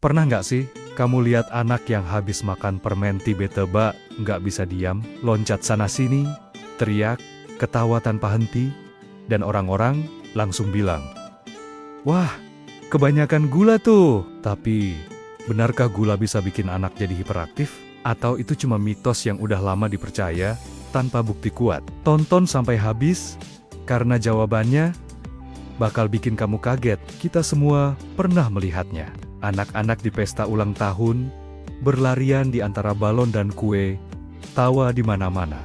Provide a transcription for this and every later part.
Pernah nggak sih, kamu lihat anak yang habis makan permen tiba-tiba nggak bisa diam, loncat sana-sini, teriak, ketawa tanpa henti, dan orang-orang langsung bilang, "Wah, kebanyakan gula tuh." Tapi, benarkah gula bisa bikin anak jadi hiperaktif? Atau itu cuma mitos yang udah lama dipercaya, tanpa bukti kuat? Tonton sampai habis, karena jawabannya bakal bikin kamu kaget. Kita semua pernah melihatnya. Anak-anak di pesta ulang tahun, berlarian di antara balon dan kue, tawa di mana-mana.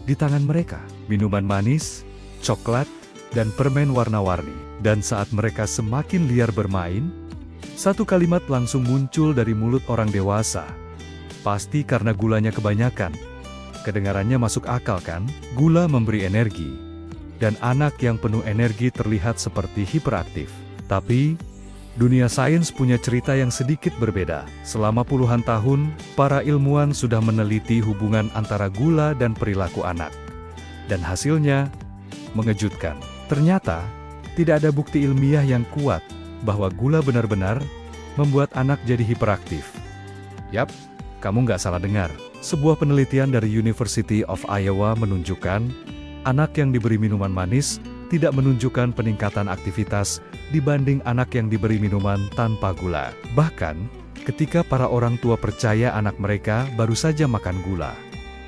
Di tangan mereka, minuman manis, coklat, dan permen warna-warni. Dan saat mereka semakin liar bermain, satu kalimat langsung muncul dari mulut orang dewasa. Pasti karena gulanya kebanyakan. Kedengarannya masuk akal kan? Gula memberi energi. Dan anak yang penuh energi terlihat seperti hiperaktif. Tapi, dunia sains punya cerita yang sedikit berbeda. Selama puluhan tahun, para ilmuwan sudah meneliti hubungan antara gula dan perilaku anak. Dan hasilnya mengejutkan. Ternyata, tidak ada bukti ilmiah yang kuat bahwa gula benar-benar membuat anak jadi hiperaktif. Yap, kamu nggak salah dengar. Sebuah penelitian dari University of Iowa menunjukkan, anak yang diberi minuman manis tidak menunjukkan peningkatan aktivitas dibanding anak yang diberi minuman tanpa gula. Bahkan, ketika para orang tua percaya anak mereka baru saja makan gula.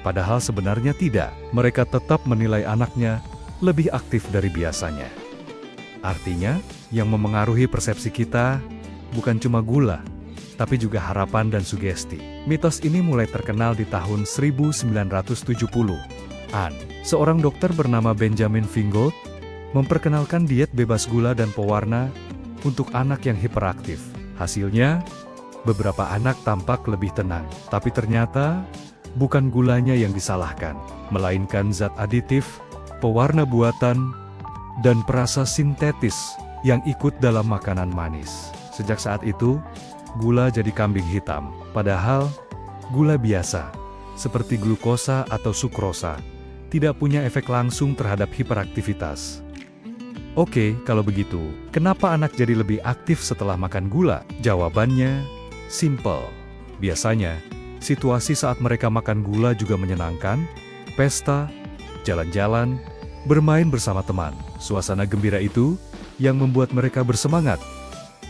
Padahal sebenarnya tidak, mereka tetap menilai anaknya lebih aktif dari biasanya. Artinya, yang memengaruhi persepsi kita bukan cuma gula, tapi juga harapan dan sugesti. Mitos ini mulai terkenal di tahun 1970-an. Seorang dokter bernama Benjamin Fingold memperkenalkan diet bebas gula dan pewarna untuk anak yang hiperaktif. Hasilnya, beberapa anak tampak lebih tenang. Tapi ternyata, bukan gulanya yang disalahkan, melainkan zat aditif, pewarna buatan, dan perasa sintetis yang ikut dalam makanan manis. Sejak saat itu, gula jadi kambing hitam. Padahal, gula biasa, seperti glukosa atau sukrosa, tidak punya efek langsung terhadap hiperaktivitas. Oke, kalau begitu, kenapa anak jadi lebih aktif setelah makan gula? Jawabannya, simple. Biasanya, situasi saat mereka makan gula juga menyenangkan, pesta, jalan-jalan, bermain bersama teman. Suasana gembira itu yang membuat mereka bersemangat,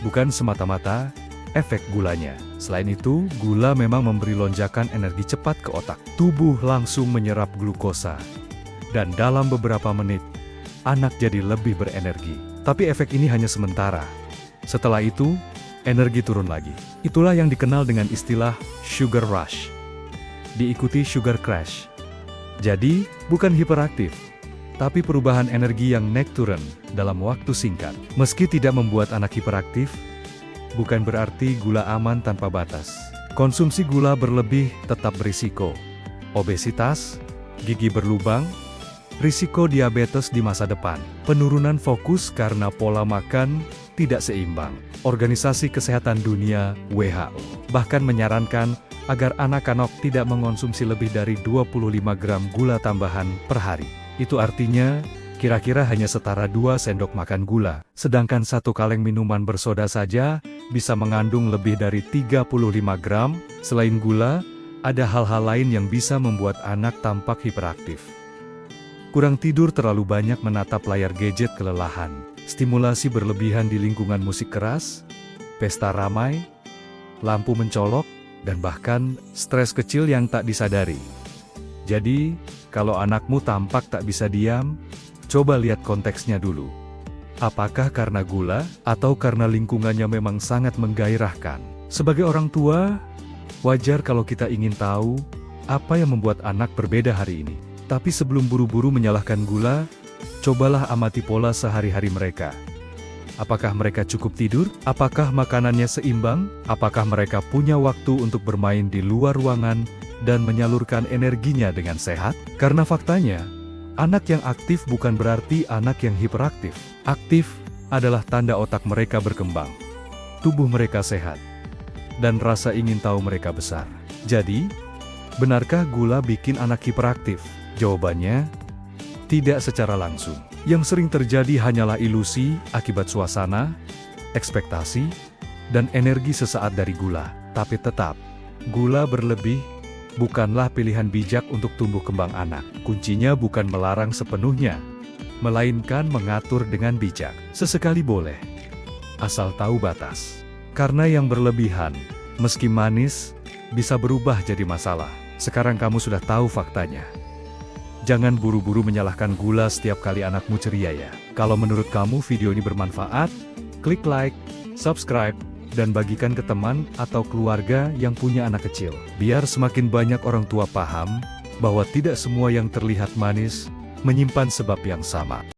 bukan semata-mata efek gulanya. Selain itu, gula memang memberi lonjakan energi cepat ke otak. Tubuh langsung menyerap glukosa. Dan dalam beberapa menit, anak jadi lebih berenergi. Tapi efek ini hanya sementara. Setelah itu, energi turun lagi. Itulah yang dikenal dengan istilah sugar rush. Diikuti sugar crash. Jadi, bukan hiperaktif, tapi perubahan energi yang naik turun dalam waktu singkat. Meski tidak membuat anak hiperaktif, bukan berarti gula aman tanpa batas. Konsumsi gula berlebih tetap berisiko. Obesitas, gigi berlubang, risiko diabetes di masa depan, penurunan fokus karena pola makan tidak seimbang. Organisasi Kesehatan Dunia (WHO) bahkan menyarankan agar anak-anak tidak mengonsumsi lebih dari 25 gram gula tambahan per hari. Itu artinya, kira-kira hanya setara 2 sendok makan gula. Sedangkan satu kaleng minuman bersoda saja bisa mengandung lebih dari 35 gram. Selain gula, ada hal-hal lain yang bisa membuat anak tampak hiperaktif. Kurang tidur terlalu banyak menatap layar gadget kelelahan, stimulasi berlebihan di lingkungan musik keras, pesta ramai, lampu mencolok, dan bahkan stres kecil yang tak disadari. Jadi, kalau anakmu tampak tak bisa diam, coba lihat konteksnya dulu. Apakah karena gula, atau karena lingkungannya memang sangat menggairahkan? Sebagai orang tua, wajar kalau kita ingin tahu apa yang membuat anak berbeda hari ini. Tapi sebelum buru-buru menyalahkan gula, cobalah amati pola sehari-hari mereka. Apakah mereka cukup tidur? Apakah makanannya seimbang? Apakah mereka punya waktu untuk bermain di luar ruangan dan menyalurkan energinya dengan sehat? Karena faktanya, anak yang aktif bukan berarti anak yang hiperaktif. Aktif adalah tanda otak mereka berkembang, tubuh mereka sehat, dan rasa ingin tahu mereka besar. Jadi, benarkah gula bikin anak hiperaktif? Jawabannya, tidak secara langsung. Yang sering terjadi hanyalah ilusi akibat suasana, ekspektasi, dan energi sesaat dari gula. Tapi tetap, gula berlebih bukanlah pilihan bijak untuk tumbuh kembang anak. Kuncinya bukan melarang sepenuhnya, melainkan mengatur dengan bijak. Sesekali boleh, asal tahu batas. Karena yang berlebihan, meski manis, bisa berubah jadi masalah. Sekarang kamu sudah tahu faktanya. Jangan buru-buru menyalahkan gula setiap kali anakmu ceria ya. Kalau menurut kamu video ini bermanfaat, klik like, subscribe, dan bagikan ke teman atau keluarga yang punya anak kecil. Biar semakin banyak orang tua paham bahwa tidak semua yang terlihat manis menyimpan sebab yang sama.